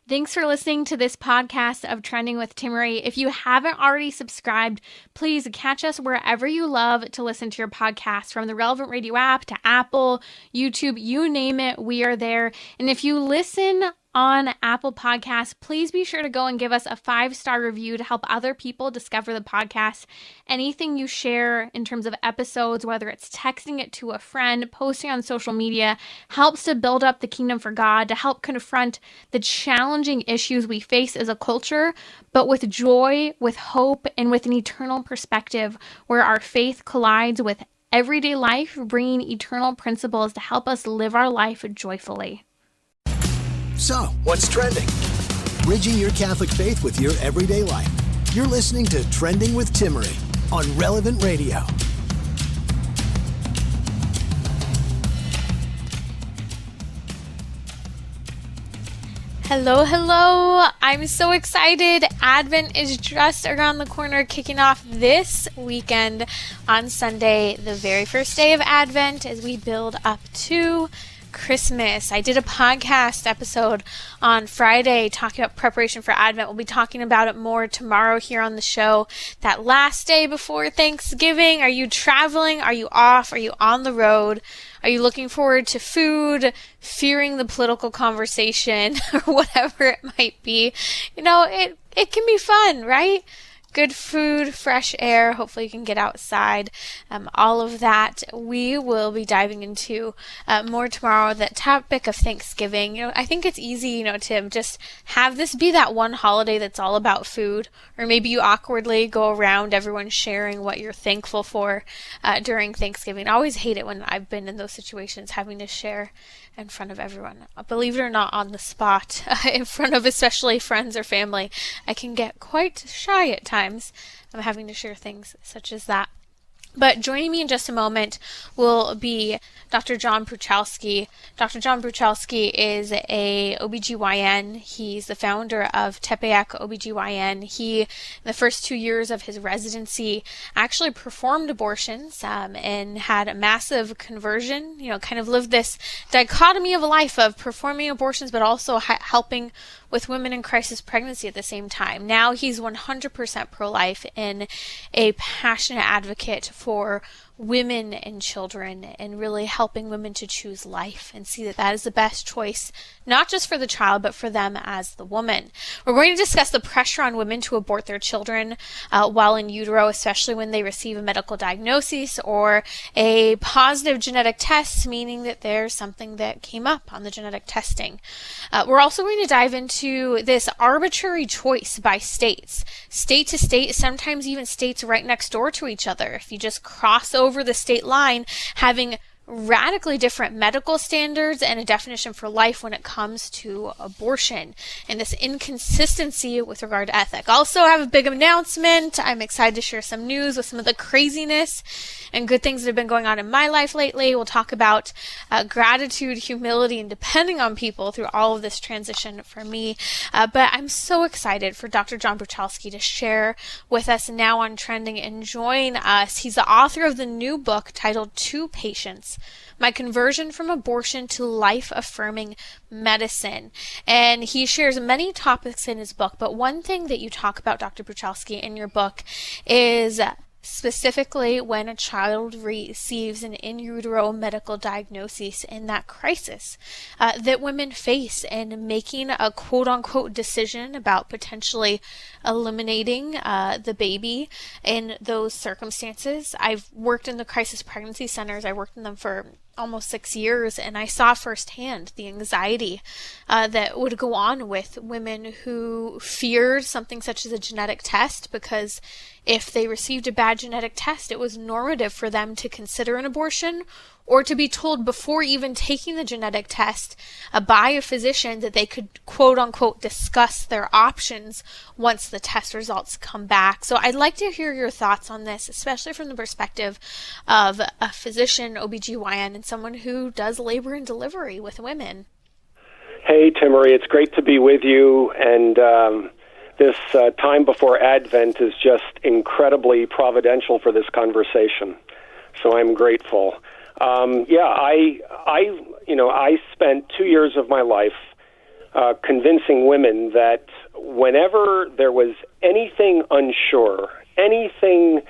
Thanks for listening to this podcast of Trending with Timmerie. If you haven't already subscribed, please catch us wherever you love to listen to your podcast, from the Relevant Radio app to Apple, YouTube, you name it, we are there. And if you listen on Apple Podcasts, please be sure to go and give us a 5-star review to help other people discover the podcast. Anything you share in terms of episodes, whether it's texting it to a friend, posting on social media, helps to build up the kingdom for God, to help confront the challenging issues we face as a culture, but with joy, with hope, and with an eternal perspective where our faith collides with everyday life, bringing eternal principles to help us live our life joyfully. So, what's trending? Bridging your Catholic faith with your everyday life. You're listening to Trending with Timmerie on Relevant Radio. Hello. I'm so excited. Advent is just around the corner, kicking off this weekend on Sunday, the very first day of Advent, as we build up to Christmas. I did a podcast episode on Friday talking about preparation for Advent. We'll be talking about it more tomorrow here on the show. That last day before Thanksgiving, are you traveling? Are you off? Are you on the road? Are you looking forward to food, fearing the political conversation, or whatever it might be? You know, it can be fun, right? Good food, fresh air, hopefully you can get outside, all of that we will be diving into more tomorrow. That topic of Thanksgiving, I think it's easy, to just have this be that one holiday that's all about food, or maybe you awkwardly go around everyone sharing what you're thankful for during Thanksgiving. I always hate it when I've been in those situations, having to share in front of everyone. Believe it or not, on the spot, in front of especially friends or family, I can get quite shy at times. I'm having to share things such as that. But joining me in just a moment will be Dr. John Bruchalski. Dr. John Bruchalski is a OBGYN. He's the founder of Tepeyac OBGYN. He, in the first 2 years of his residency, actually performed abortions and had a massive conversion, kind of lived this dichotomy of a life of performing abortions, but also helping with women in crisis pregnancy at the same time. Now he's 100% pro-life and a passionate advocate for women and children, and really helping women to choose life and see that that is the best choice, not just for the child, but for them as the woman. We're going to discuss the pressure on women to abort their children while in utero, especially when they receive a medical diagnosis or a positive genetic test, meaning that there's something that came up on the genetic testing. We're also going to dive into this arbitrary choice by states, state to state, sometimes even states right next door to each other. If you just cross over the state line, having radically different medical standards and a definition for life when it comes to abortion, and this inconsistency with regard to ethic. Also, I have a big announcement. I'm excited to share some news with some of the craziness and good things that have been going on in my life lately. We'll talk about gratitude, humility, and depending on people through all of this transition for me. But I'm so excited for Dr. John Bruchalski to share with us now on Trending and join us. He's the author of the new book titled Two Patients: My Conversion from Abortion to Life-Affirming Medicine. And he shares many topics in his book, but one thing that you talk about, Dr. Bruchalski, in your book is specifically when a child receives an in utero medical diagnosis and that crisis that women face in making a quote-unquote decision about potentially eliminating the baby in those circumstances. I've worked in the crisis pregnancy centers. I worked in them for almost 6 years, and I saw firsthand the anxiety that would go on with women who feared something such as a genetic test, because if they received a bad genetic test, it was normative for them to consider an abortion, or to be told before even taking the genetic test by a physician that they could quote-unquote discuss their options once the test results come back. So I'd like to hear your thoughts on this, especially from the perspective of a physician, OBGYN, and someone who does labor and delivery with women. Hey, Timmerie, it's great to be with you, and this time before Advent is just incredibly providential for this conversation, so I'm grateful. I spent 2 years of my life convincing women that whenever there was anything unsure, anything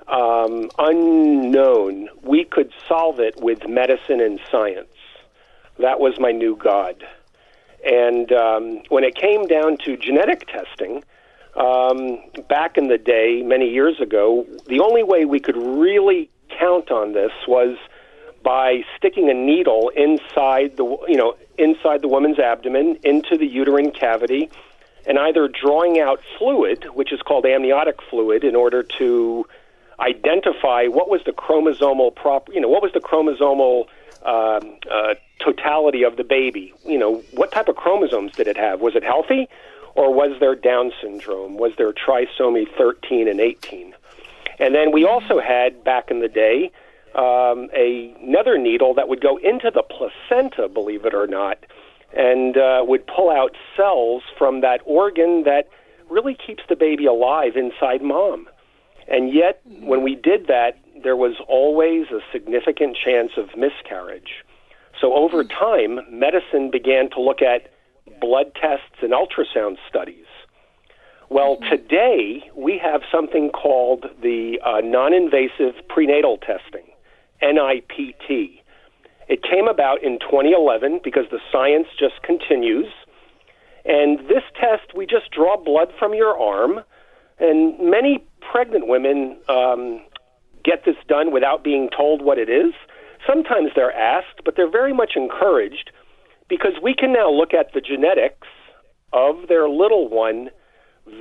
unknown, we could solve it with medicine and science. That was my new God. And when it came down to genetic testing, back in the day, many years ago, the only way we could really count on this was by sticking a needle inside the woman's abdomen into the uterine cavity, and either drawing out fluid, which is called amniotic fluid, in order to identify what was the chromosomal totality of the baby. What type of chromosomes did it have? Was it healthy, or was there Down syndrome? Was there trisomy 13 and 18? And then we also had, back in the day, another needle that would go into the placenta, believe it or not, and would pull out cells from that organ that really keeps the baby alive inside mom. And yet, when we did that, there was always a significant chance of miscarriage. So over time, medicine began to look at blood tests and ultrasound studies. Well, today, we have something called the non-invasive prenatal testing, NIPT. It came about in 2011 because the science just continues. And this test, we just draw blood from your arm, and many pregnant women get this done without being told what it is. Sometimes they're asked, but they're very much encouraged because we can now look at the genetics of their little one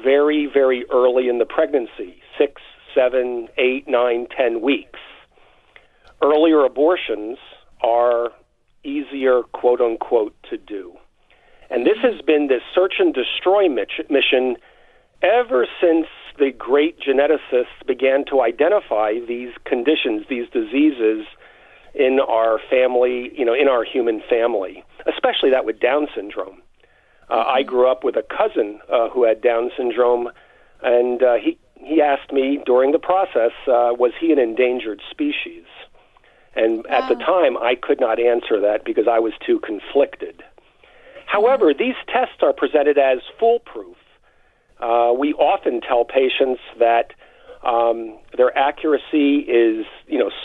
very, very early in the pregnancy, 6, 7, 8, 9, 10 weeks. Earlier abortions are easier, quote unquote, to do. And this has been this search and destroy mission ever since the great geneticists began to identify these conditions, these diseases in our family, in our human family, especially that with Down syndrome. I grew up with a cousin who had Down syndrome, and he asked me during the process, was he an endangered species? And at the time, I could not answer that because I was too conflicted. However, these tests are presented as foolproof. We often tell patients that their accuracy is,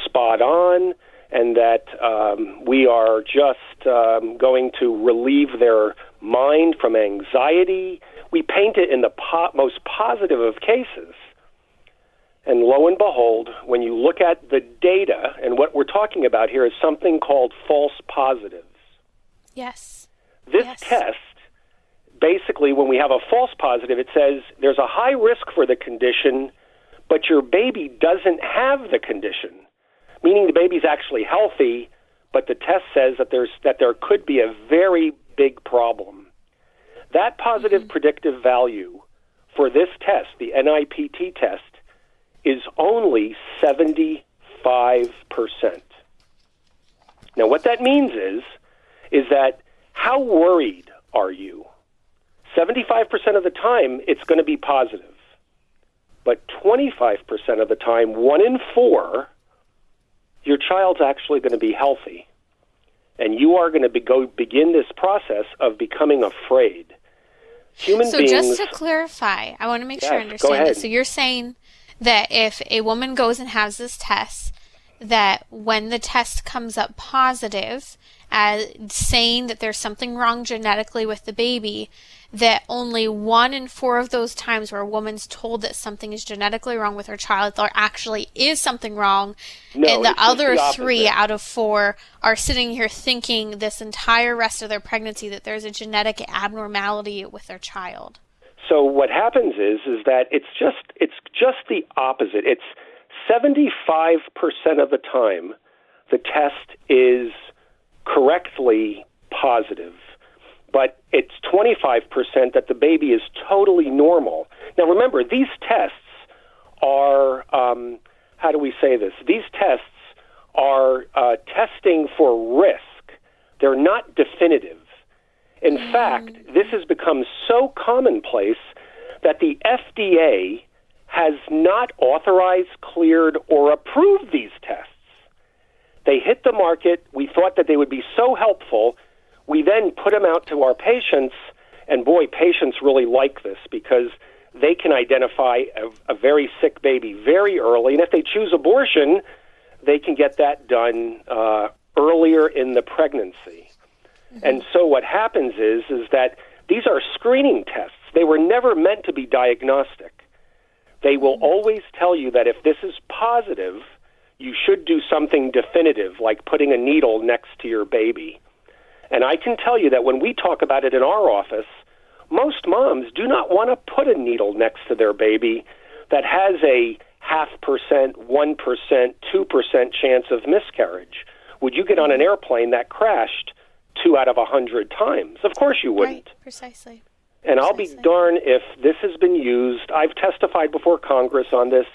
spot on, and that we are just going to relieve their mind from anxiety. We paint it in the most positive of cases. And lo and behold, when you look at the data, and what we're talking about here is something called false positives. Yes. This test, basically, when we have a false positive, it says there's a high risk for the condition, but your baby doesn't have the condition, meaning the baby's actually healthy, but the test says that there could be a very big problem. That positive predictive value for this test, the NIPT test, is only 75%. Now, what that means is that how worried are you? 75% of the time, it's going to be positive. But 25% of the time, 1 in 4, your child's actually going to be healthy. And you are going to begin this process of becoming afraid. Human beings... So just to clarify, I want to make sure I understand this. So you're saying that if a woman goes and has this test, that when the test comes up positive, saying that there's something wrong genetically with the baby, that only 1 in 4 of those times where a woman's told that something is genetically wrong with her child, there actually is something wrong, and the other 3 out of 4 are sitting here thinking this entire rest of their pregnancy that there's a genetic abnormality with their child. So what happens is that it's just the opposite. It's 75% of the time the test is correctly positive, but it's 25% that the baby is totally normal. Now remember, these tests are, how do we say this? These tests are testing for risk. They're not definitive. In fact, this has become so commonplace that the FDA has not authorized, cleared, or approved these tests. They hit the market. We thought that they would be so helpful. we then put them out to our patients, and boy, patients really like this because they can identify a very sick baby very early, and if they choose abortion, they can get that done earlier in the pregnancy. Mm-hmm. And so what happens is that these are screening tests. They were never meant to be diagnostic. They will always tell you that if this is positive, you should do something definitive, like putting a needle next to your baby. And I can tell you that when we talk about it in our office, most moms do not want to put a needle next to their baby that has a 0.5%, 1%, 2% chance of miscarriage. Would you get on an airplane that crashed 2 out of 100 times? Of course you wouldn't. Right, precisely. And I'll be darned if this has been used. I've testified before Congress on this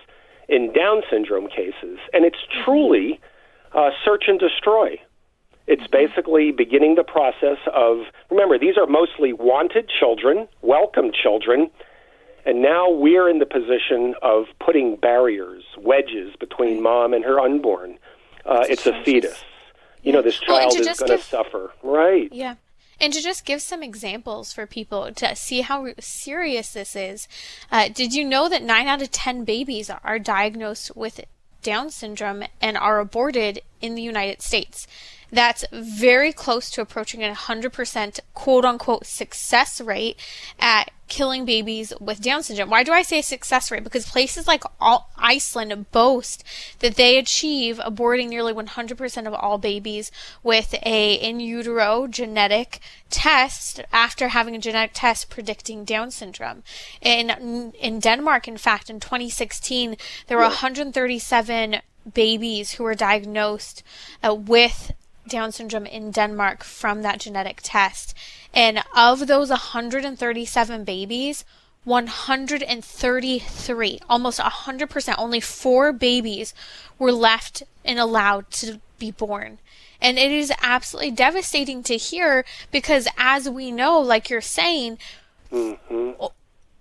in Down syndrome cases, and it's truly search and destroy. It's basically beginning the process of, remember, these are mostly wanted children, welcome children, and now we're in the position of putting barriers, wedges between mom and her unborn. It's a fetus. You know, this child is going to suffer. Right. Yeah. And to just give some examples for people to see how serious this is, did you know that 9 out of 10 babies are diagnosed with Down syndrome and are aborted in the United States? That's very close to approaching a 100% quote-unquote success rate at killing babies with Down syndrome. Why do I say success rate? Because places like Iceland boast that they achieve aborting nearly 100% of all babies with a in utero genetic test after having a genetic test predicting Down syndrome. In Denmark, in fact, in 2016, there were 137 babies who were diagnosed with Down syndrome in Denmark from that genetic test. And of those 137 babies, 133, almost 100%, only 4 babies were left and allowed to be born. And it is absolutely devastating to hear because, as we know, like you're saying,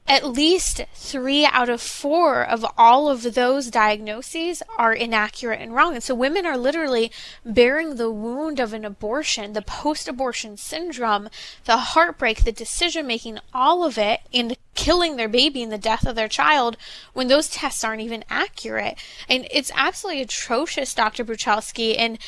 at least 3 out of 4 of all of those diagnoses are inaccurate and wrong. And so women are literally bearing the wound of an abortion, the post-abortion syndrome, the heartbreak, the decision-making, all of it, and killing their baby and the death of their child when those tests aren't even accurate. And it's absolutely atrocious, Dr. Bruchalski, and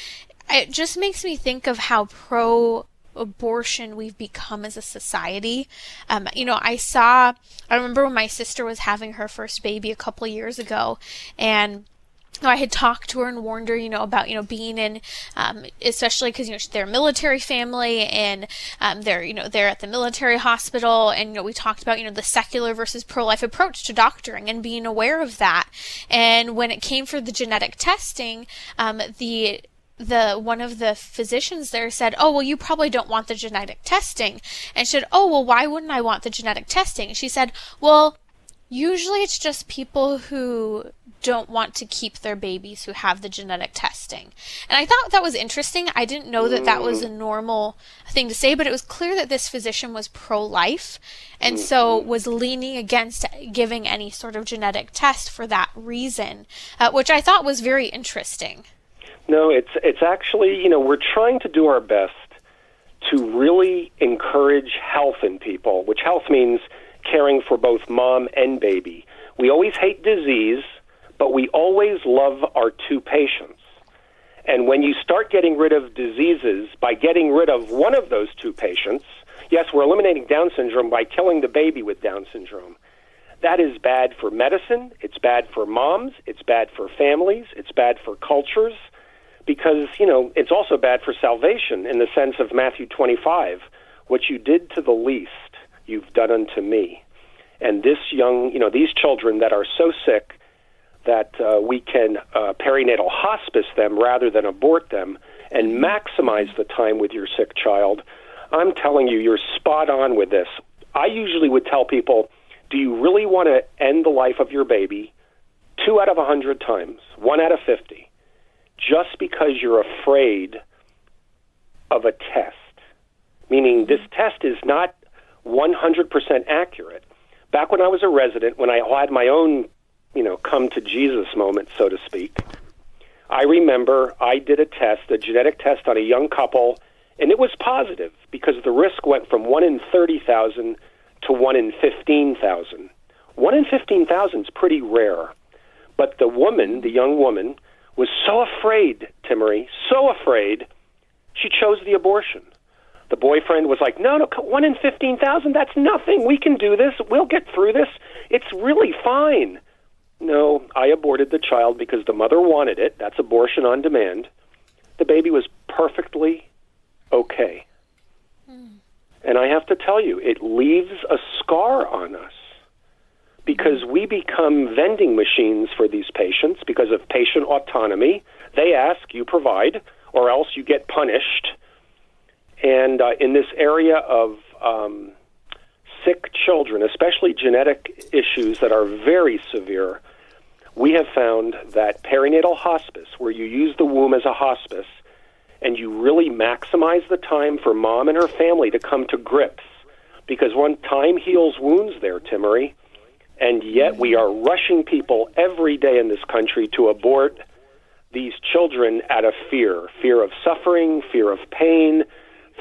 it just makes me think of how pro-abortion we've become as a society. I remember when my sister was having her first baby a couple of years ago, and I had talked to her and warned her, about, being in, especially because, they're a military family and, they're at the military hospital. And, we talked about, the secular versus pro-life approach to doctoring and being aware of that. And when it came for the genetic testing, one of the physicians there said, "Oh, well, you probably don't want the genetic testing." And she said, "Oh, well, why wouldn't I want the genetic testing?" And she said, "Well, usually it's just people who don't want to keep their babies who have the genetic testing." And I thought that was interesting. I didn't know that was a normal thing to say, but it was clear that this physician was pro-life and so was leaning against giving any sort of genetic test for that reason, which I thought was very interesting. No, it's actually, we're trying to do our best to really encourage health in people, which health means caring for both mom and baby. We always hate disease, but we always love our 2 patients. And when you start getting rid of diseases by getting rid of one of those 2 patients, yes, we're eliminating Down syndrome by killing the baby with Down syndrome. That is bad for medicine, it's bad for moms, it's bad for families, it's bad for cultures. Because, it's also bad for salvation in the sense of Matthew 25. What you did to the least, you've done unto me. And these children that are so sick that we can perinatal hospice them rather than abort them and maximize the time with your sick child, I'm telling you, you're spot on with this. I usually would tell people, do you really want to end the life of your baby 2 out of 100 times, 1 out of 50? Just because you're afraid of a test, meaning this test is not 100% accurate. Back when I was a resident, when I had my own, come to Jesus moment, so to speak, I remember I did a genetic test on a young couple And it was positive because the risk went from 1 in 30,000 to 1 in 15,000. 1 in 15,000 is pretty rare. But the woman, the young woman, was so afraid, Timmerie, so afraid, she chose the abortion. The boyfriend was like, no, 1 in 15,000, that's nothing. We can do this. We'll get through this. It's really fine. No, I aborted the child because the mother wanted it. That's abortion on demand. The baby was perfectly okay. And I have to tell you, it leaves a scar on us because we become vending machines for these patients because of patient autonomy. They ask, you provide, or else you get punished. And in this area of sick children, especially genetic issues that are very severe, we have found that perinatal hospice, where you use the womb as a hospice, and you really maximize the time for mom and her family to come to grips, because one time heals wounds there, Timmerie, and yet we are rushing people every day in this country to abort these children out of fear of suffering, fear of pain,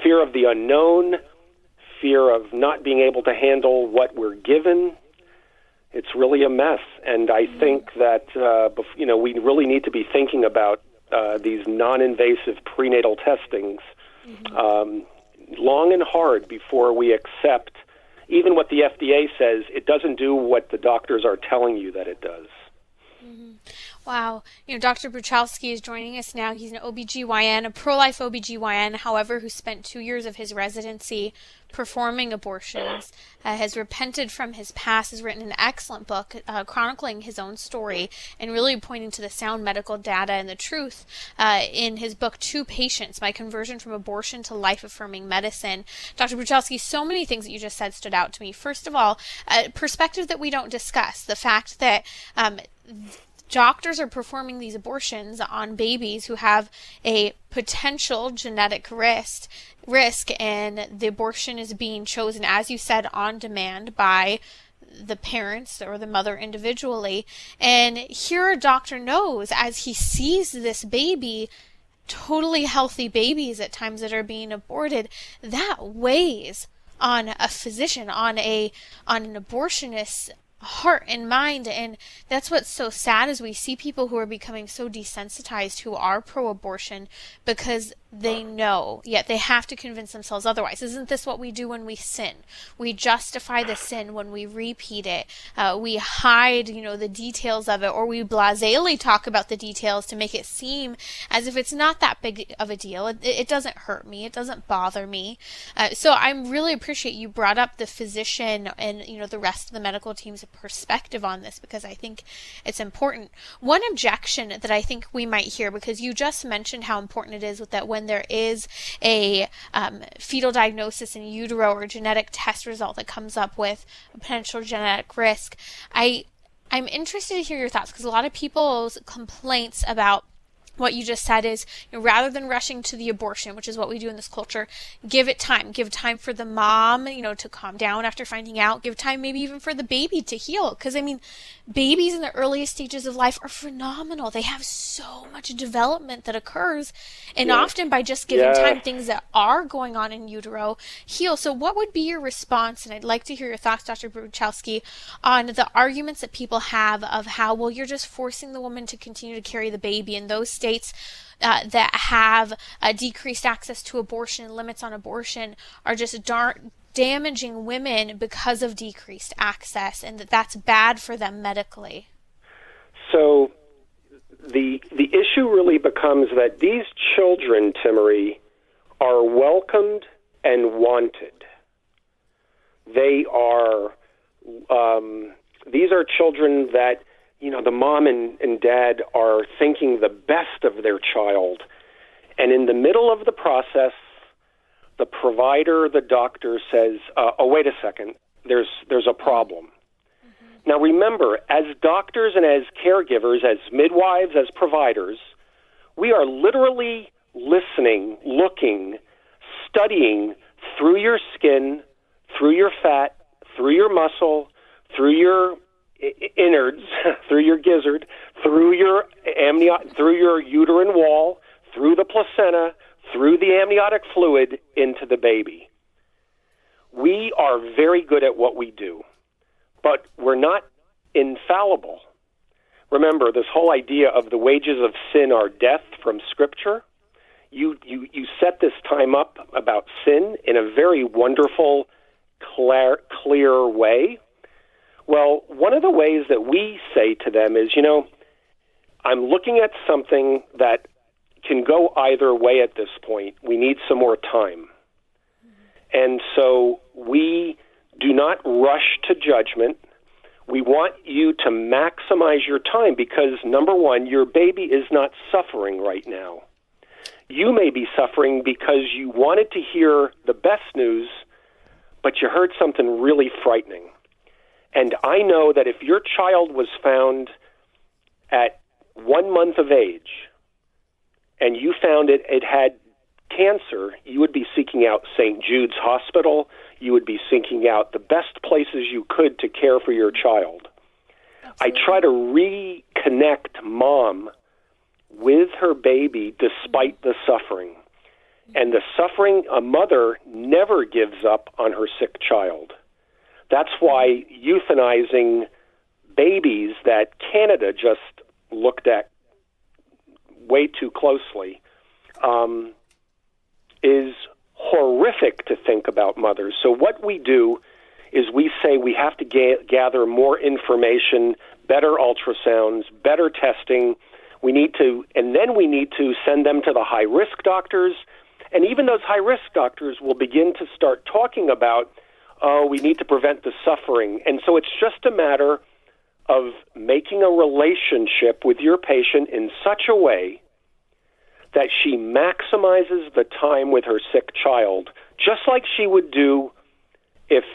fear of the unknown, fear of not being able to handle what we're given. It's really a mess, and I think that we really need to be thinking about these non-invasive prenatal testings long and hard before we accept even what the FDA says. It doesn't do what the doctors are telling you that it does. Wow. Dr. Bruchalski is joining us now. He's an OBGYN, a pro-life OBGYN, however, who spent 2 years of his residency performing abortions, has repented from his past, has written an excellent book chronicling his own story and really pointing to the sound medical data and the truth in his book, Two Patients, My Conversion from Abortion to Life-Affirming Medicine. Dr. Bruchalski, so many things that you just said stood out to me. First of all, perspective that we don't discuss, the fact that doctors are performing these abortions on babies who have a potential genetic risk, and the abortion is being chosen, as you said, on demand by the parents or the mother individually. And here a doctor knows, as he sees this baby, totally healthy babies at times that are being aborted, that weighs on a physician, on an abortionist's heart and mind. And that's what's so sad, is we see people who are becoming so desensitized, who are pro-abortion, because they know, yet they have to convince themselves otherwise. Isn't this what we do when we sin? We justify the sin when we repeat it. We hide, the details of it, or we blasely talk about the details to make it seem as if it's not that big of a deal. It doesn't hurt me. It doesn't bother me. So I really appreciate you brought up the physician and, the rest of the medical team's perspective on this, because I think it's important. One objection that I think we might hear, because you just mentioned how important it is that when there is a fetal diagnosis in utero or genetic test result that comes up with a potential genetic risk, I'm interested to hear your thoughts, because a lot of people's complaints about what you just said is, rather than rushing to the abortion, which is what we do in this culture, give time for the mom, to calm down after finding out, give time maybe even for the baby to heal. Because, babies in the earliest stages of life are phenomenal. They have so much development that occurs, and often by just giving time, things that are going on in utero heal. So what would be your response, and I'd like to hear your thoughts, Dr. Bruchalski, on the arguments that people have of how, well, you're just forcing the woman to continue to carry the baby in those states that have decreased access to abortion, limits on abortion, are just damaging women because of decreased access, and that's bad for them medically. So the issue really becomes that these children, Timmerie, are welcomed and wanted. They are these are children that the mom and dad are thinking the best of their child. And in the middle of the process, the provider, the doctor says, oh, wait a second, there's a problem. Mm-hmm. Now remember, as doctors and as caregivers, as midwives, as providers, we are literally listening, looking, studying through your skin, through your fat, through your muscle, through your innards, through your gizzard, through your through your uterine wall, through the placenta, through the amniotic fluid into the baby. We are very good at what we do, but we're not infallible. Remember, this whole idea of the wages of sin are death from Scripture. You set this time up about sin in a very wonderful, clear way. Well, one of the ways that we say to them is, I'm looking at something that can go either way at this point. We need some more time. And so we do not rush to judgment. We want you to maximize your time because, number one, your baby is not suffering right now. You may be suffering because you wanted to hear the best news, but you heard something really frightening. And I know that if your child was found at 1 month of age and you found it had cancer, you would be seeking out St. Jude's Hospital. You would be seeking out the best places you could to care for your child. Absolutely. I try to reconnect mom with her baby despite the suffering. And the suffering, a mother never gives up on her sick child. That's why euthanizing babies that Canada just looked at way too closely is horrific to think about mothers. So what we do is we say we have to gather more information, better ultrasounds, better testing. And then we need to send them to the high-risk doctors. And even those high-risk doctors will begin to start talking about, we need to prevent the suffering. And so it's just a matter of making a relationship with your patient in such a way that she maximizes the time with her sick child, just like she would do if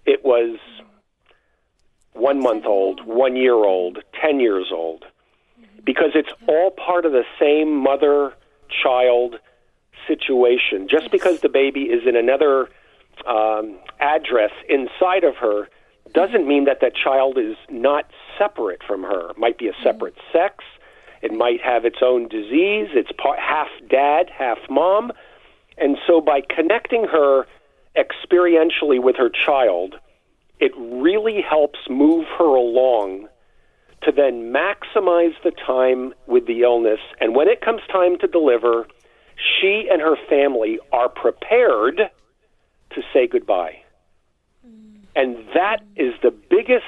it was 1 month old, 1 year old, 10 years old, because it's all part of the same mother-child situation. Just because the baby is in another address inside of her doesn't mean that that child is not separate from her. It might be a separate sex. It might have its own disease. It's half dad, half mom. And so by connecting her experientially with her child, it really helps move her along to then maximize the time with the illness. And when it comes time to deliver, she and her family are prepared to say goodbye. And that is the biggest,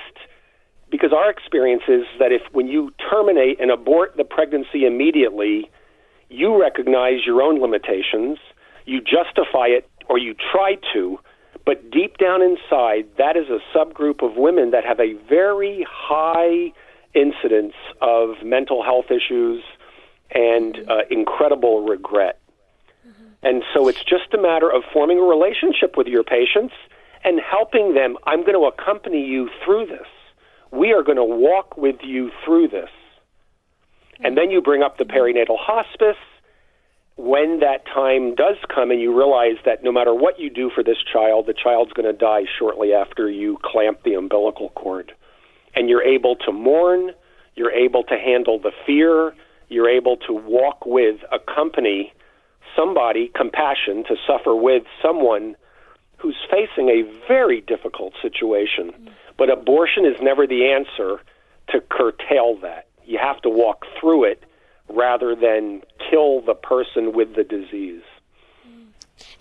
because our experience is that when you terminate and abort the pregnancy immediately, you recognize your own limitations, you justify it, or you try to, but deep down inside, that is a subgroup of women that have a very high incidence of mental health issues and incredible regret. And so it's just a matter of forming a relationship with your patients and helping them. I'm going to accompany you through this. We are going to walk with you through this. And then you bring up the perinatal hospice. When that time does come and you realize that no matter what you do for this child, the child's going to die shortly after you clamp the umbilical cord. And you're able to mourn, you're able to handle the fear, you're able to walk with, accompany somebody, compassion, to suffer with someone who's facing a very difficult situation. But abortion is never the answer to curtail that. You have to walk through it rather than kill the person with the disease.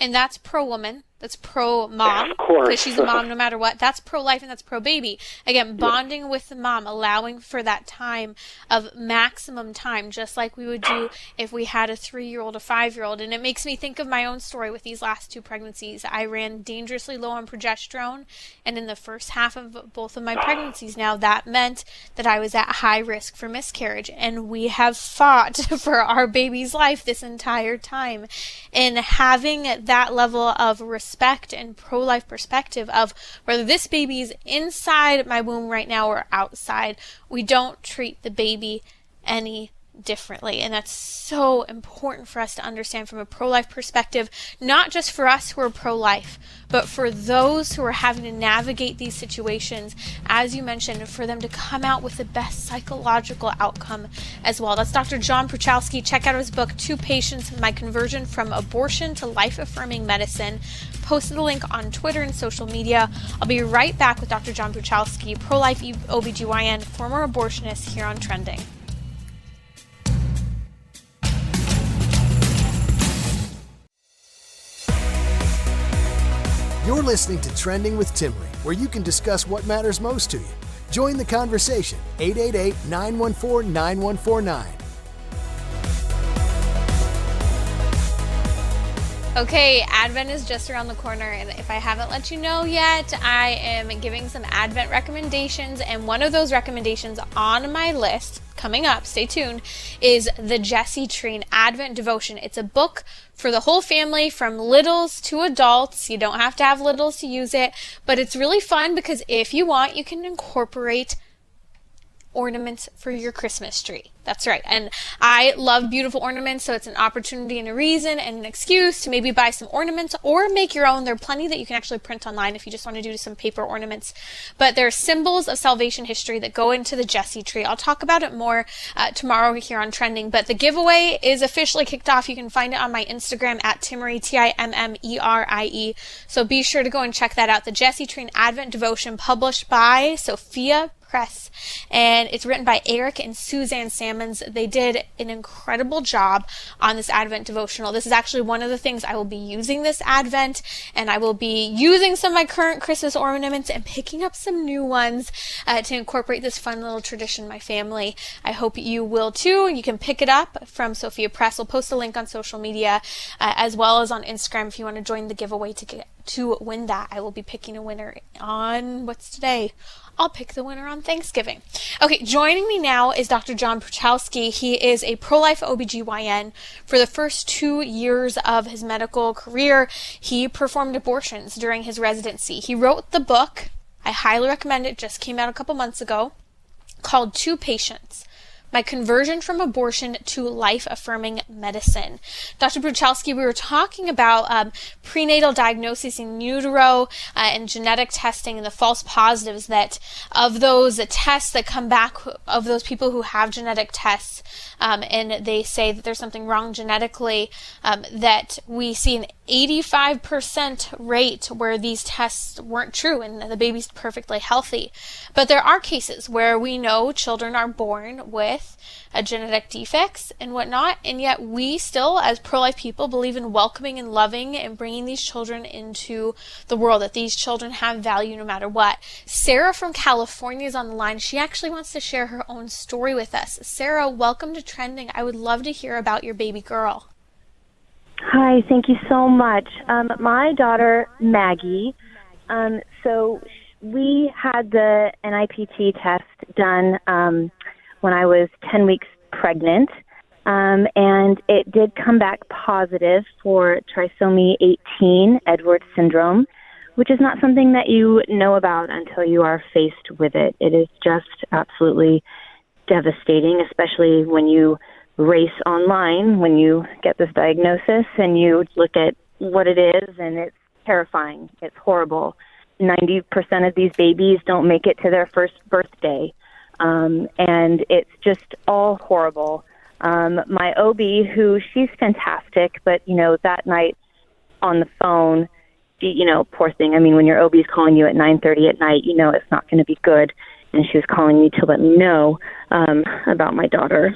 And that's pro-woman. That's pro-mom. Of course. Because she's a mom no matter what. That's pro-life and that's pro-baby. Again, bonding with the mom, allowing for that time of maximum time, just like we would do if we had a 3-year-old, a 5-year-old. And it makes me think of my own story with these last 2 pregnancies. I ran dangerously low on progesterone, and in the first half of both of my pregnancies now, that meant that I was at high risk for miscarriage. And we have fought for our baby's life this entire time. And having that level of respect and pro-life perspective of whether this baby is inside my womb right now or outside, we don't treat the baby any differently. And that's so important for us to understand from a pro-life perspective, not just for us who are pro-life, but for those who are having to navigate these situations, as you mentioned, for them to come out with the best psychological outcome as well. That's Dr. John Bruchalski. Check out his book, Two Patients, My Conversion from Abortion to Life-Affirming Medicine. Posted the link on Twitter and social media. I'll be right back with Dr. John Bruchalski, pro-life OBGYN, former abortionist, here on Trending. You're listening to Trending with Timmerie, where you can discuss what matters most to you. Join the conversation, 888-914-9149. Okay, Advent is just around the corner, and if I haven't let you know yet, I am giving some Advent recommendations, and one of those recommendations on my list, coming up, stay tuned, is the Jesse Treen Advent Devotion. It's a book for the whole family, from littles to adults. You don't have to have littles to use it, but it's really fun because if you want, you can incorporate ornaments for your Christmas tree. That's right. And I love beautiful ornaments, so it's an opportunity and a reason and an excuse to maybe buy some ornaments or make your own. There are plenty that you can actually print online if you just want to do some paper ornaments. But there are symbols of salvation history that go into the Jesse tree. I'll talk about it more tomorrow here on Trending. But the giveaway is officially kicked off. You can find it on my Instagram at Timmerie, Timmerie. So be sure to go and check that out. The Jesse Treen Advent Devotion, published by Sophia Press, and it's written by Eric and Suzanne Salmons. They did an incredible job on this Advent devotional. This is actually one of the things I will be using this Advent, and I will be using some of my current Christmas ornaments and picking up some new ones to incorporate this fun little tradition in my family. I hope you will too. You can pick it up from Sophia Press. We'll post a link on social media as well as on Instagram if you want to join the giveaway to win that. I will be picking a winner on, what's today? I'll pick the winner on Thanksgiving. Okay, joining me now is Dr. John Bruchalski. He is a pro-life OBGYN. For the first 2 years of his medical career, he performed abortions during his residency. He wrote the book, I highly recommend it, just came out a couple months ago, called Two Patients, My Conversion from Abortion to Life-Affirming Medicine. Dr. Bruchalski, we were talking about prenatal diagnoses in utero and genetic testing and the false positives that of those tests that come back, of those people who have genetic tests and they say that there's something wrong genetically, that we see an 85% rate where these tests weren't true and the baby's perfectly healthy. But there are cases where we know children are born with genetic defects and whatnot, and yet we still, as pro-life people, believe in welcoming and loving and bringing these children into the world, that these children have value no matter what. Sarah from California is on the line. She actually wants to share her own story with us. Sarah, welcome to Trending. I would love to hear about your baby girl. Hi, thank you so much. My daughter, Maggie, so we had the NIPT test done when I was 10 weeks pregnant, and it did come back positive for trisomy 18, Edwards syndrome, which is not something that you know about until you are faced with it. It is just absolutely devastating, especially when you race online, when you get this diagnosis and you look at what it is, and it's terrifying. It's horrible. 90% of these babies don't make it to their first birthday. And it's just all horrible. My OB, she's fantastic, but, that night on the phone, poor thing. I mean, when your OB is calling you at 9:30 at night, it's not going to be good. And she was calling me to let me know about my daughter.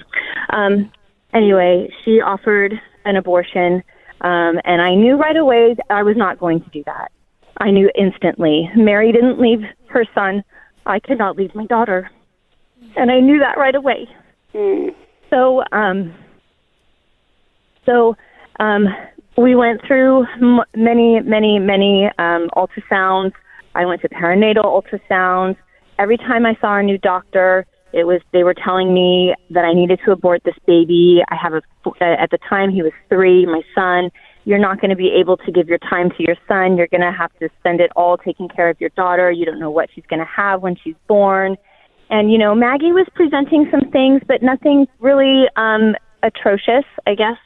Anyway, she offered an abortion, and I knew right away that I was not going to do that. I knew instantly. Mary didn't leave her son. I could not leave my daughter. And I knew that right away. So we went through many ultrasounds. I went to perinatal ultrasounds. Every time I saw a new doctor, they were telling me that I needed to abort this baby. At the time he was 3, my son. You're not going to be able to give your time to your son. You're going to have to spend it all taking care of your daughter. You don't know what she's going to have when she's born. And, Maggie was presenting some things, but nothing really atrocious, I guess.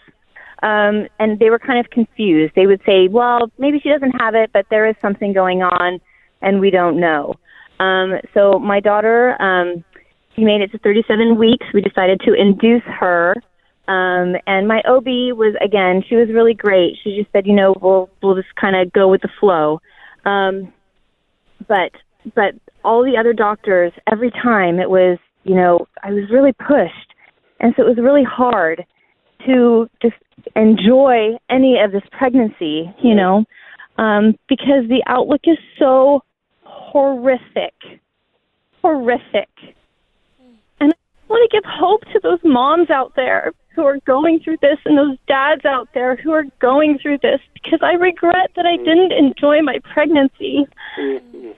And they were kind of confused. They would say, well, maybe she doesn't have it, but there is something going on, and we don't know. So my daughter, she made it to 37 weeks. We decided to induce her. And my OB she was really great. She just said, we'll just kind of go with the flow. But all the other doctors, every time it was, I was really pushed. And so it was really hard to just enjoy any of this pregnancy, because the outlook is so horrific. And I want to give hope to those moms out there who are going through this and those dads out there who are going through this, because I regret that I didn't enjoy my pregnancy,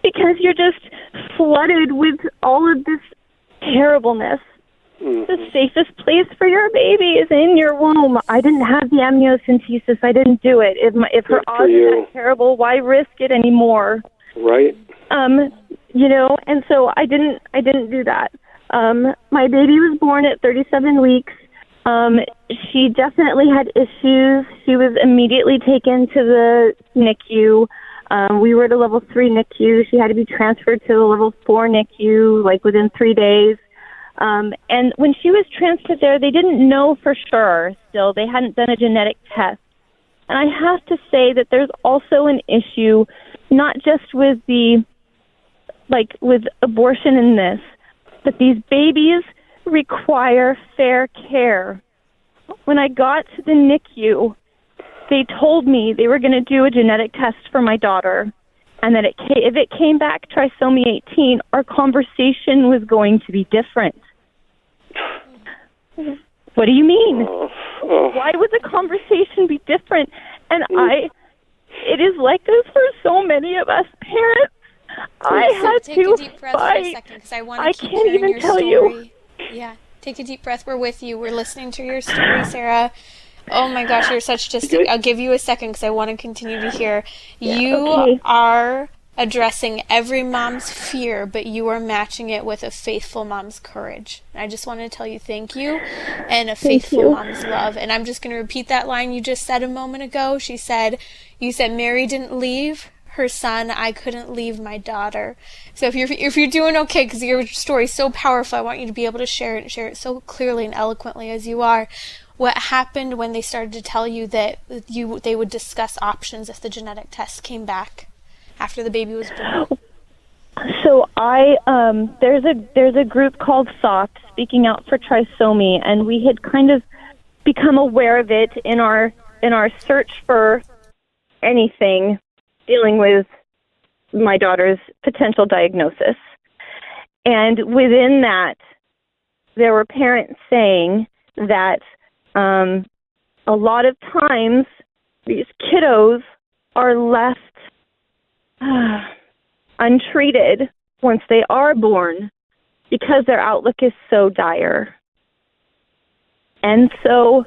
because you're just flooded with all of this terribleness. The safest place for your baby is in your womb. I didn't have the amniocentesis. I didn't do it. If her odds are that terrible, why risk it anymore? Right. And so I didn't do that. My baby was born at 37 weeks. She definitely had issues. She was immediately taken to the NICU. We were at a level 3 NICU. She had to be transferred to a level 4 NICU, within 3 days. And when she was transferred there, they didn't know for sure still. They hadn't done a genetic test. And I have to say that there's also an issue, not just with with abortion in this, but these babies require fair care. When I got to the NICU, they told me they were going to do a genetic test for my daughter, and that if it came back trisomy 18, our conversation was going to be different. What do you mean? Why would the conversation be different? And it is like this for so many of us parents. I had take to a deep breath fight. for a second, because I want to keep can't hearing even your tell story. you. Yeah, take a deep breath. We're with you. We're listening to your story, Sarah. Oh my gosh, you're such I'll give you a second because I want to continue to hear. You are addressing every mom's fear, but you are matching it with a faithful mom's courage. And I just want to tell you thank you, and a faithful mom's love. And I'm just going to repeat that line you just said a moment ago. You said Mary didn't leave her son, I couldn't leave my daughter. So if you're doing okay, because your story is so powerful, I want you to be able to share it so clearly and eloquently as you are. What happened when they started to tell you that they would discuss options if the genetic test came back after the baby was born? So there's a group called SOFT, Speaking Out for Trisomy, and we had kind of become aware of it in our search for anything dealing with my daughter's potential diagnosis. And within that, there were parents saying that a lot of times these kiddos are left untreated once they are born because their outlook is so dire. And so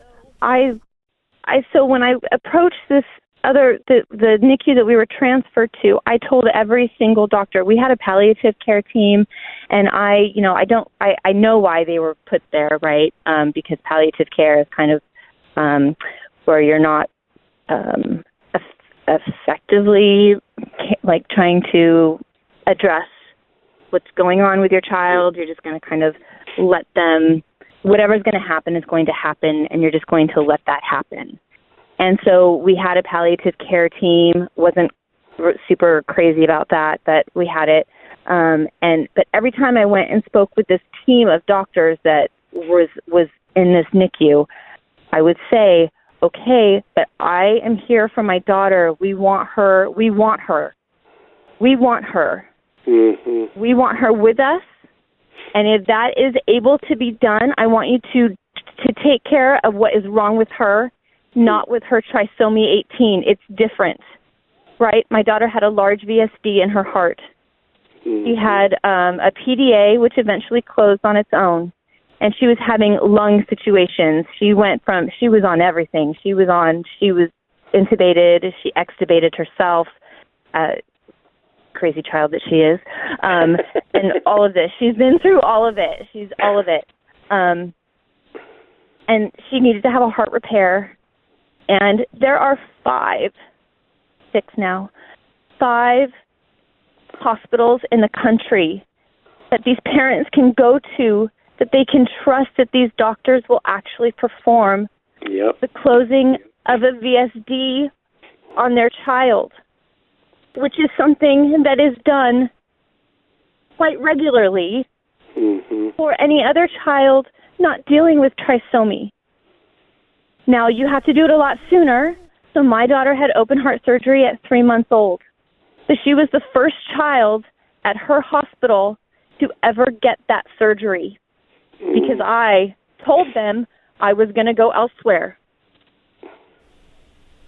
so when I approached the NICU that we were transferred to, I told every single doctor. We had a palliative care team, and I know why they were put there, right? Because palliative care is kind of where you're not effectively trying to address what's going on with your child. You're just going to kind of let them, whatever's going to happen is going to happen, and you're just going to let that happen. And so we had a palliative care team. Wasn't super crazy about that, but we had it. But every time I went and spoke with this team of doctors that was in this NICU, I would say, okay, but I am here for my daughter. We want her. We want her. We want her. Mm-hmm. We want her with us. And if that is able to be done, I want you to take care of what is wrong with her, not with her trisomy 18. It's different, right? My daughter had a large VSD in her heart. Mm-hmm. She had a PDA, which eventually closed on its own, and she was having lung situations. She was on everything. She was intubated. She extubated herself. crazy child that she is, and all of this. She's been through all of it. She's all of it. And she needed to have a heart repair. And there are 5 hospitals in the country that these parents can go to, that they can trust that these doctors will actually perform the closing of a VSD on their child, which is something that is done quite regularly for any other child not dealing with trisomy. Now, you have to do it a lot sooner. So my daughter had open heart surgery at 3 months old. So she was the first child at her hospital to ever get that surgery because I told them I was going to go elsewhere.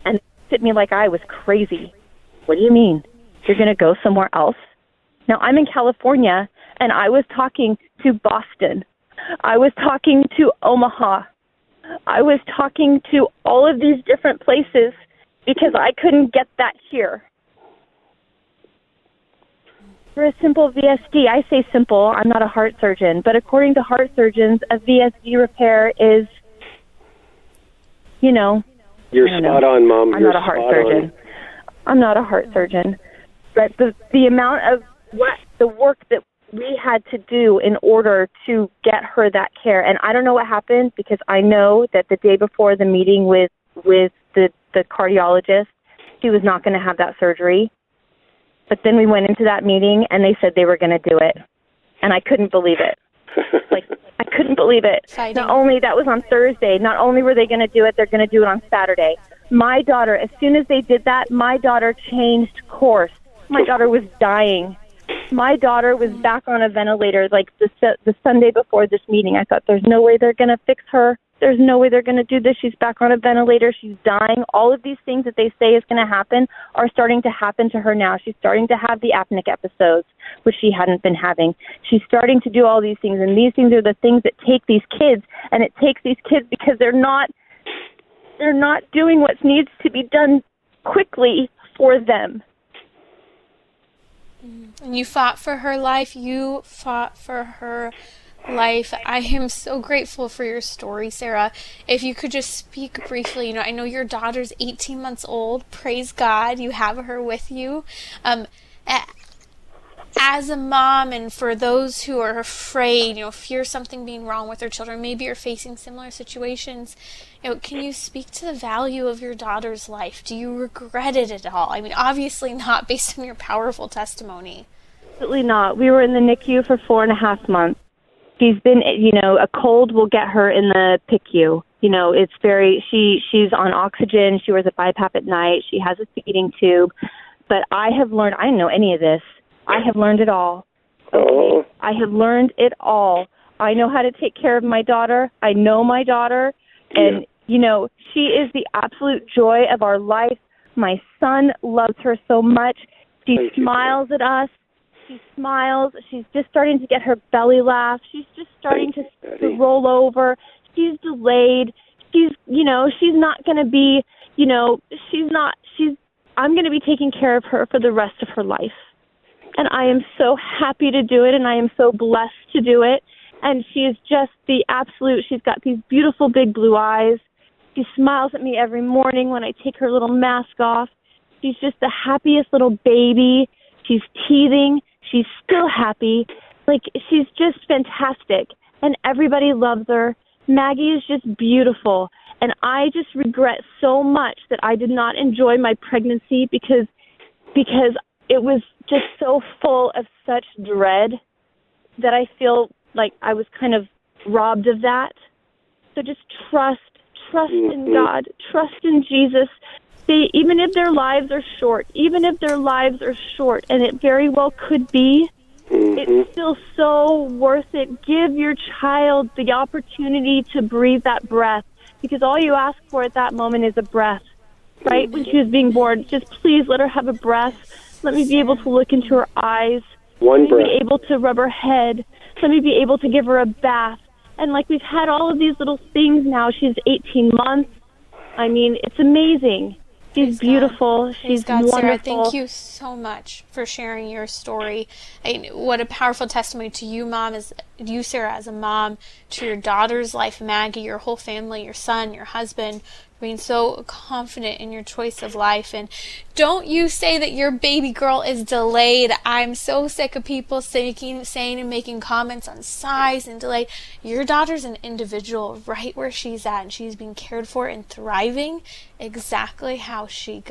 And they looked at me like I was crazy. What do you mean? You're going to go somewhere else? Now, I'm in California, and I was talking to Boston. I was talking to Omaha. I was talking to all of these different places because I couldn't get that here. For a simple VSD, I say simple, I'm not a heart surgeon, but according to heart surgeons, a VSD repair is, You're spot on, Mom. I'm not a heart surgeon. I'm not a heart surgeon. But the amount of the work that we had to do in order to get her that care, and I don't know what happened because I know that the day before the meeting with the cardiologist, she was not going to have that surgery. But then we went into that meeting, and they said they were going to do it. And I couldn't believe it. I couldn't believe it. Exciting. Not only that was on Thursday, not only were they going to do it, they're going to do it on Saturday. My daughter, as soon as they did that, my daughter changed course. My daughter was dying. My daughter was back on a ventilator like the Sunday before this meeting. I thought, there's no way they're going to fix her. There's no way they're going to do this. She's back on a ventilator. She's dying. All of these things that they say is going to happen are starting to happen to her now. She's starting to have the apneic episodes, which she hadn't been having. She's starting to do all these things, and these things are the things that take these kids, and it takes these kids because they're not doing what needs to be done quickly for them. And you fought for her life. You fought for her life. I am so grateful for your story, Sarah. If you could just speak briefly, I know your daughter's 18 months old. Praise God, you have her with you. As a mom, and for those who are afraid, fear something being wrong with their children, maybe you're facing similar situations, can you speak to the value of your daughter's life? Do you regret it at all? I mean, obviously not based on your powerful testimony. Absolutely not. We were in the NICU for 4.5 months. She's been, a cold will get her in the PICU. It's she's on oxygen. She wears a BiPAP at night. She has a feeding tube. But I have learned, I didn't know any of this. I have learned it all. Okay? I have learned it all. I know how to take care of my daughter. I know my daughter. And, she is the absolute joy of our life. My son loves her so much. She smiles at us. She smiles. She's just starting to get her belly laugh. She's just starting to roll over. She's delayed. She's not going to be, I'm going to be taking care of her for the rest of her life. And I am so happy to do it, and I am so blessed to do it. And she is just the absolute, she's got these beautiful big blue eyes. She smiles at me every morning when I take her little mask off. She's just the happiest little baby. She's teething. She's still happy. She's just fantastic. And everybody loves her. Maggie is just beautiful. And I just regret so much that I did not enjoy my pregnancy because it was just so full of such dread that I feel like I was kind of robbed of that. So just trust in God, trust in Jesus. Even if their lives are short, and it very well could be, it's still so worth it. Give your child the opportunity to breathe that breath, because all you ask for at that moment is a breath, right? When she was being born, just please let her have a breath. Let me be able to look into her eyes. One breath. Let me be able to rub her head. Let me be able to give her a bath. And we've had all of these little things now. She's 18 months. I mean, it's amazing. She's beautiful. She's God, wonderful. Sarah, thank you so much for sharing your story. What a powerful testimony to you, Mom, as you, Sarah, as a mom, to your daughter's life, Maggie, your whole family, your son, your husband, being so confident in your choice of life. And don't you say that your baby girl is delayed. I'm so sick of people saying and making comments on size and delay. Your daughter's an individual right where she's at, and she's being cared for and thriving exactly how she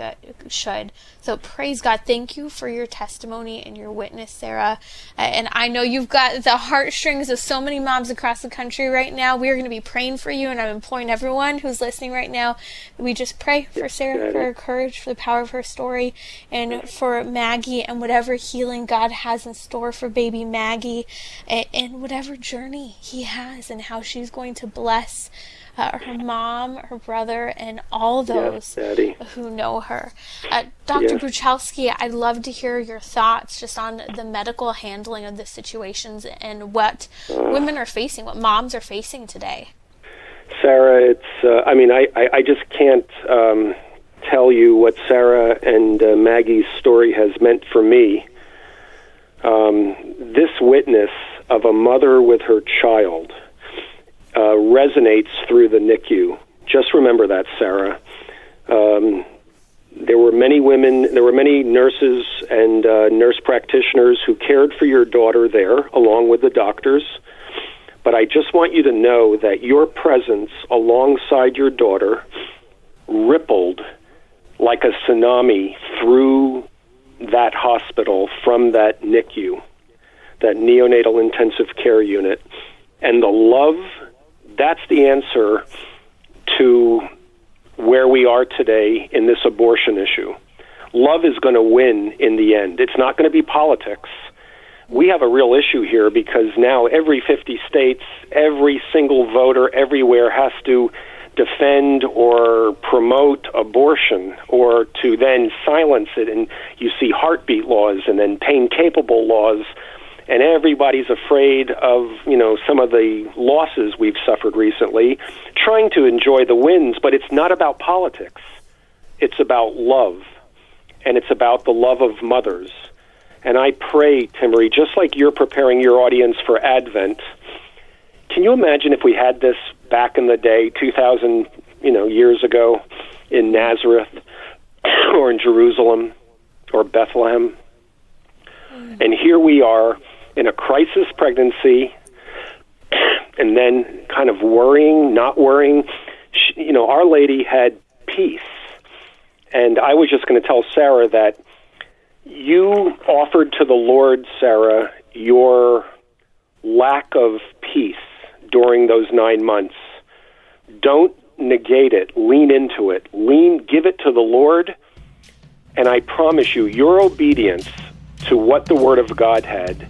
should. So praise God. Thank you for your testimony and your witness, Sarah. And I know you've got the heartstrings of so many moms across the country right now. We are going to be praying for you, and I'm imploring everyone who's listening right now, we just pray for Sarah, for her courage, for the power of her story, and for Maggie and whatever healing God has in store for baby Maggie, and whatever journey he has, and how she's going to bless her mom, her brother, and all those who know her. Dr. Bruchalski, I'd love to hear your thoughts just on the medical handling of the situations and what women are facing, what moms are facing today. Sarah, I just can't tell you what Sarah and Maggie's story has meant for me. This witness of a mother with her child resonates through the NICU. Just remember that, Sarah. There were many women, there were many nurses and nurse practitioners who cared for your daughter there, along with the doctors. But I just want you to know that your presence alongside your daughter rippled like a tsunami through that hospital from that NICU, that neonatal intensive care unit. And the love, that's the answer to where we are today in this abortion issue. Love is going to win in the end. It's not going to be politics. We have a real issue here because now every 50 states, every single voter everywhere has to defend or promote abortion or to then silence it. And you see heartbeat laws and then pain-capable laws. And everybody's afraid of, some of the losses we've suffered recently, trying to enjoy the wins. But it's not about politics. It's about love. And it's about the love of mothers. And I pray, Timmerie, just like you're preparing your audience for Advent, can you imagine if we had this back in the day, 2,000 years ago, in Nazareth or in Jerusalem or Bethlehem? And here we are in a crisis pregnancy, and then kind of worrying, not worrying. Our Lady had peace. And I was just going to tell Sarah that you offered to the Lord, Sarah, your lack of peace during those 9 months. Don't negate it. Lean into it. Give it to the Lord. And I promise you, your obedience to what the Word of God had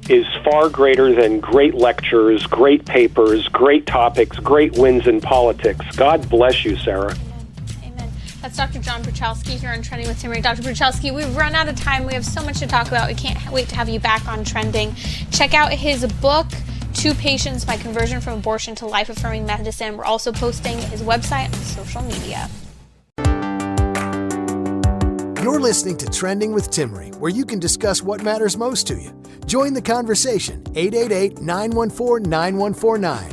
is far greater than great lectures, great papers, great topics, great wins in politics. God bless you, Sarah. Amen. That's Dr. John Bruchalski here on Trending with Timmerie. Dr. Bruchalski, we've run out of time. We have so much to talk about. We can't wait to have you back on Trending. Check out his book, Two Patients, My Conversion from Abortion to Life-Affirming Medicine. We're also posting his website on social media. You're listening to Trending with Timmerie, where you can discuss what matters most to you. Join the conversation, 888-914-9149.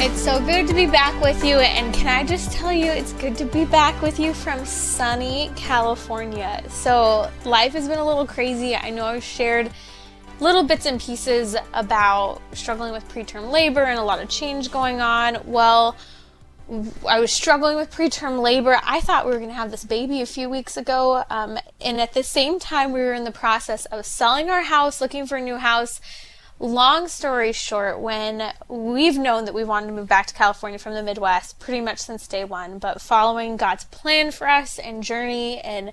It's so good to be back with you, and can I just tell you, it's good to be back with you from sunny California. So life has been a little crazy. I know I've shared little bits and pieces about struggling with preterm labor and a lot of change going on. Well, I was struggling with preterm labor. I thought we were going to have this baby a few weeks ago. And at the same time, we were in the process of selling our house, looking for a new house. Long story short, when we've known that we wanted to move back to California from the Midwest pretty much since day one, but following God's plan for us and journey and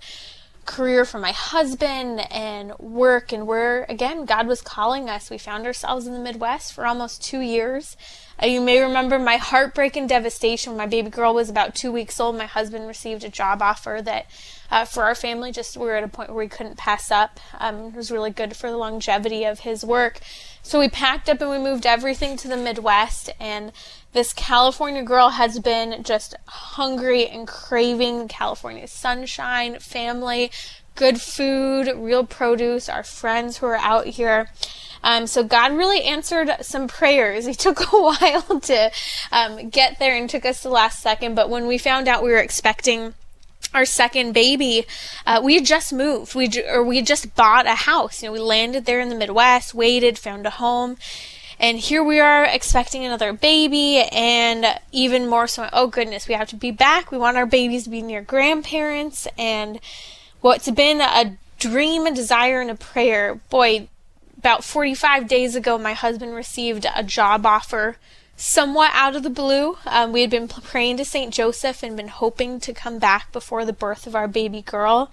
career for my husband and work and where, again, God was calling us. We found ourselves in the Midwest for almost 2 years. You may remember my heartbreak and devastation when my baby girl was about 2 weeks old. My husband received a job offer that for our family, just we were at a point where we couldn't pass up. It was really good for the longevity of his work. So we packed up and we moved everything to the Midwest, and this California girl has been just hungry and craving California sunshine, family, good food, real produce, our friends who are out here. So God really answered some prayers. He took a while to get there and took us the last second, but when we found out we were expecting our second baby, we had just moved. We had just bought a house. We landed there in the Midwest, waited, found a home, and here we are expecting another baby, and even more so, oh goodness, we have to be back. We want our babies to be near grandparents, and what's been a dream, a desire, and a prayer, boy, about 45 days ago, my husband received a job offer somewhat out of the blue. We had been praying to St. Joseph and been hoping to come back before the birth of our baby girl.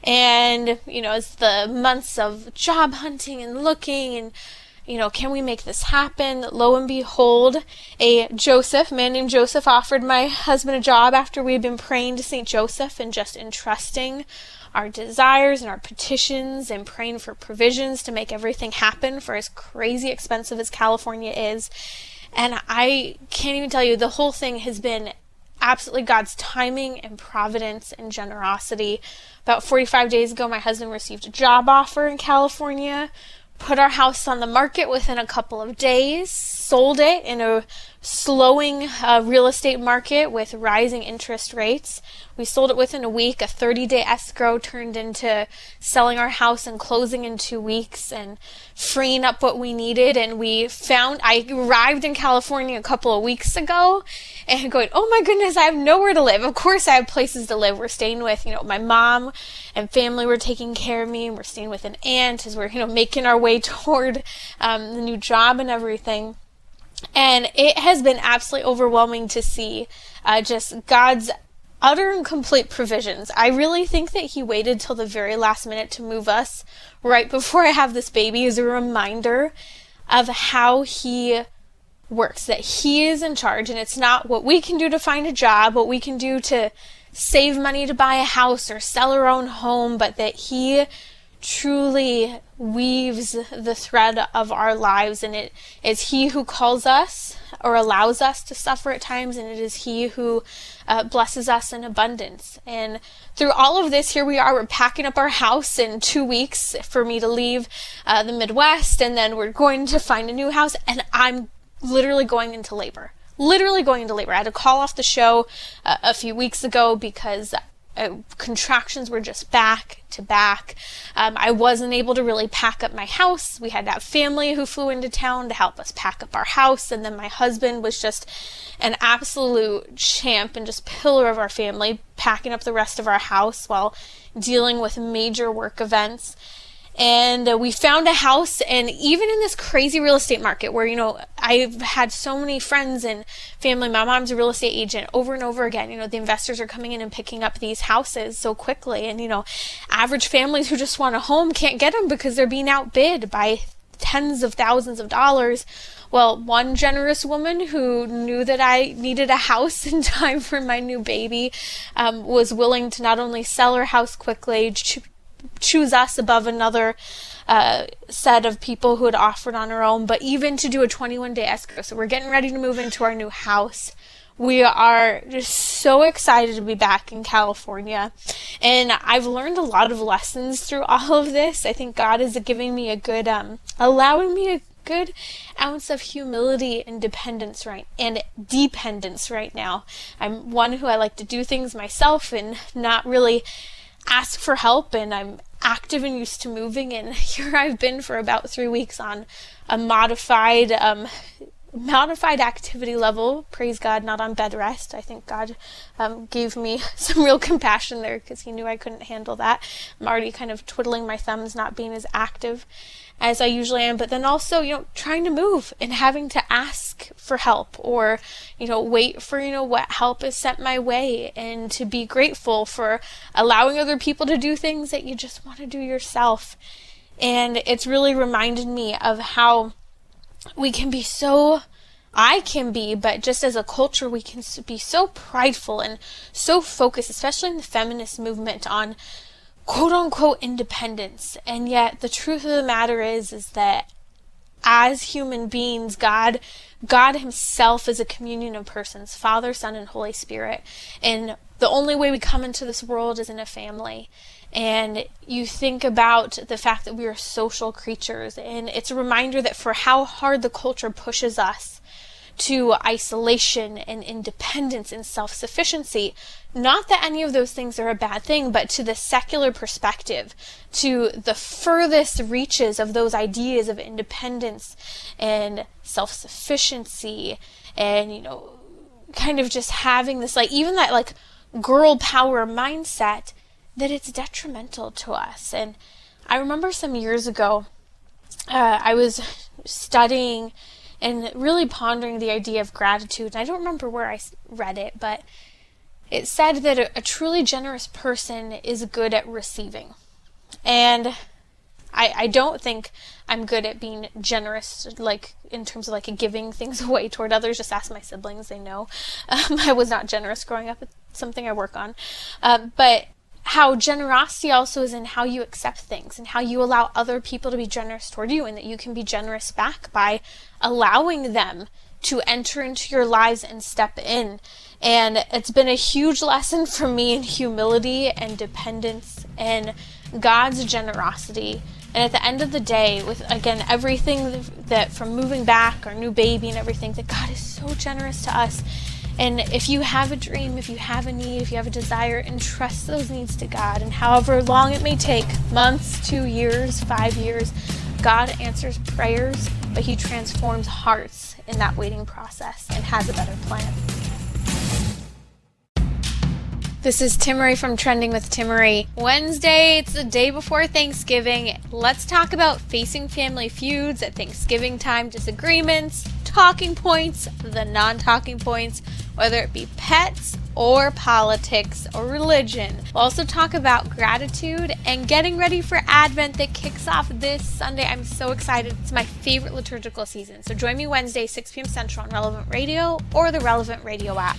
And, as the months of job hunting and looking and, can we make this happen? Lo and behold, a man named Joseph offered my husband a job after we had been praying to St. Joseph and just entrusting our desires and our petitions and praying for provisions to make everything happen for as crazy expensive as California is. And I can't even tell you, the whole thing has been absolutely God's timing and providence and generosity. About 45 days ago, my husband received a job offer in California, put our house on the market within a couple of days, sold it in a slowing real estate market with rising interest rates. We sold it within a week. A 30-day escrow turned into selling our house and closing in 2 weeks and freeing up what we needed. And I arrived in California a couple of weeks ago and going, oh my goodness, I have nowhere to live. Of course I have places to live. We're staying with, my mom and family were taking care of me. And we're staying with an aunt as we're, making our way toward the new job and everything. And it has been absolutely overwhelming to see just God's utter and complete provisions. I really think that he waited till the very last minute to move us right before I have this baby as a reminder of how he works, that he is in charge, and it's not what we can do to find a job, what we can do to save money to buy a house or sell our own home, but that he truly weaves the thread of our lives, and it is he who calls us or allows us to suffer at times, and it is he who blesses us in abundance. And through all of this, here we are, we're packing up our house in 2 weeks for me to leave the Midwest, and then we're going to find a new house, and I'm literally going into labor. I had to call off the show a few weeks ago because contractions were just back to back. I wasn't able to really pack up my house. We had to have family who flew into town to help us pack up our house, and then my husband was just an absolute champ and just pillar of our family, packing up the rest of our house while dealing with major work events. And we found a house, and even in this crazy real estate market where, I've had so many friends and family, my mom's a real estate agent, over and over again, the investors are coming in and picking up these houses so quickly. And, average families who just want a home can't get them because they're being outbid by tens of thousands of dollars. Well, one generous woman who knew that I needed a house in time for my new baby was willing to not only sell her house quickly, choose us above another set of people who had offered on her own, but even to do a 21-day escrow. So we're getting ready to move into our new house. We are just so excited to be back in California, and I've learned a lot of lessons through all of this. I think God is giving me a good, allowing me a good ounce of humility and dependence right now. I'm one who I like to do things myself and not really ask for help, and I'm active and used to moving, and here I've been for about 3 weeks on a modified activity level. Praise God, not on bed rest. I think God gave me some real compassion there because he knew I couldn't handle that. I'm already kind of twiddling my thumbs, not being as active as I usually am, but then also, trying to move and having to ask for help or, wait for, what help is sent my way, and to be grateful for allowing other people to do things that you just want to do yourself. And it's really reminded me of how we can be so I can be, but just as a culture, we can be so prideful and so focused, especially in the feminist movement, on quote-unquote independence. And yet the truth of the matter is that as human beings, God himself is a communion of persons, Father, Son, and Holy Spirit. And the only way we come into this world is in a family. And you think about the fact that we are social creatures, and it's a reminder that for how hard the culture pushes us to isolation and independence and self-sufficiency, not that any of those things are a bad thing, but to the secular perspective, to the furthest reaches of those ideas of independence and self-sufficiency, and, kind of just having this, even that, girl power mindset, that it's detrimental to us. And I remember some years ago, I was studying and really pondering the idea of gratitude. And I don't remember where I read it, but it said that a truly generous person is good at receiving. And I don't think I'm good at being generous, in terms of giving things away toward others. Just ask my siblings, they know. I was not generous growing up. It's something I work on. But how generosity also is in how you accept things and how you allow other people to be generous toward you, and that you can be generous back by allowing them to enter into your lives and step in. And it's been a huge lesson for me in humility and dependence and God's generosity. And at the end of the day, with, again, everything that from moving back, our new baby and everything, that God is so generous to us. And if you have a dream, if you have a need, if you have a desire, entrust those needs to God. And however long it may take, months, 2 years, 5 years, God answers prayers, but he transforms hearts in that waiting process and has a better plan. This is Timmerie from Trending with Timmerie. Wednesday, it's the day before Thanksgiving. Let's talk about facing family feuds at Thanksgiving time, disagreements, talking points, the non-talking points, whether it be pets or politics or religion. We'll also talk about gratitude and getting ready for Advent that kicks off this Sunday. I'm so excited. It's my favorite liturgical season. So join me Wednesday, 6 p.m. Central on Relevant Radio or the Relevant Radio app.